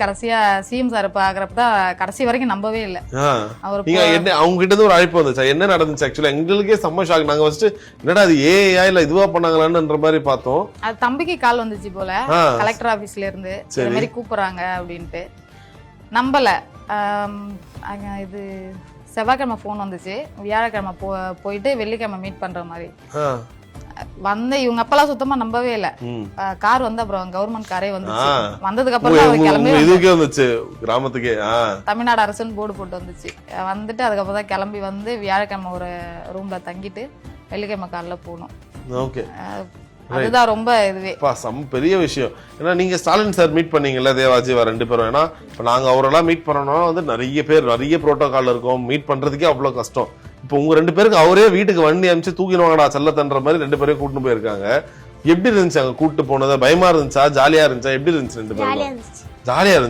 கடைசியா CM sir பாக்குறப்பதான் கடைசி வரைக்கும் நம்பவே இல்லை. நீங்க என்ன அவங்க கிட்ட இருந்து ஒரு அழைப்பு வந்துச்சா? என்ன நடந்துச்சு? ஆக்சுவலா எங்களுக்கே செம்ம ஷாக். நாங்க ஃபர்ஸ்ட் என்னடா அது ஏஐயா இல்ல இதுவா பண்ணாங்களான்ற மாதிரி பார்த்தோம். அது தம்பிக்கு கால் வந்துச்சு போல கலெக்டர் ஆபீஸ்ல இருந்து இந்த மாதிரி கூப்பிடுறாங்க அப்படின்ட்டு. நம்பல. இது செவ்வாய்க்கிழமை போன் வந்துச்சு, வியாழக்கிழமை போயிட்டு வெள்ளிக்கிழமை மீட் பண்ற மாதிரி வந்து இவங்க அப்பெல்லாம் சுத்தமா நம்பவே இல்ல. கார் வந்து அப்புறம் கவர்மெண்ட் காரே வந்துச்சு. வந்ததுக்கு அப்புறம் கிளம்பி இதுக்கே வந்துச்சு கிராமத்துக்கே தமிழ்நாடு அரசுன்னு போர்டு போட்டு வந்துச்சு. வந்துட்டு அதுக்கப்புறம் தான் கிளம்பி வந்து வியாழக்கிழமை ஒரு ரூம்ல தங்கிட்டு வெள்ளிக்கிழமை காலைல போகணும். ஓகே, அதுதான் ரொம்ப இதுவே பெரிய விஷயம். ஏன்னா நீங்க ஸ்டாலின் சார் மீட் பண்ணீங்கல்ல, தேவாஜி ரெண்டு பேரும். ஏன்னா இப்ப நாங்க அவரெல்லாம் மீட் பண்ணோம்னா வந்து நிறைய பேர் நிறைய புரோட்டோகால் இருக்கும், மீட் பண்றதுக்கே அவ்வளவு கஷ்டம். இப்போ உங்க ரெண்டு பேருக்கு அவரே வீட்டுக்கு வண்டி அனுப்பிச்சு தூக்கிடுவாங்கடா செல்லத்தன்ற மாதிரி ரெண்டு பேரையும் கூட்டிட்டு போயிருக்காங்க. எப்படி இருந்துச்சு அங்க கூட்டு போனது? பயமா இருந்துச்சா, ஜாலியா இருந்துச்சா, எப்படி இருந்துச்சு? ரெண்டு பேரும் ஜாலியா இருந்துச்சு.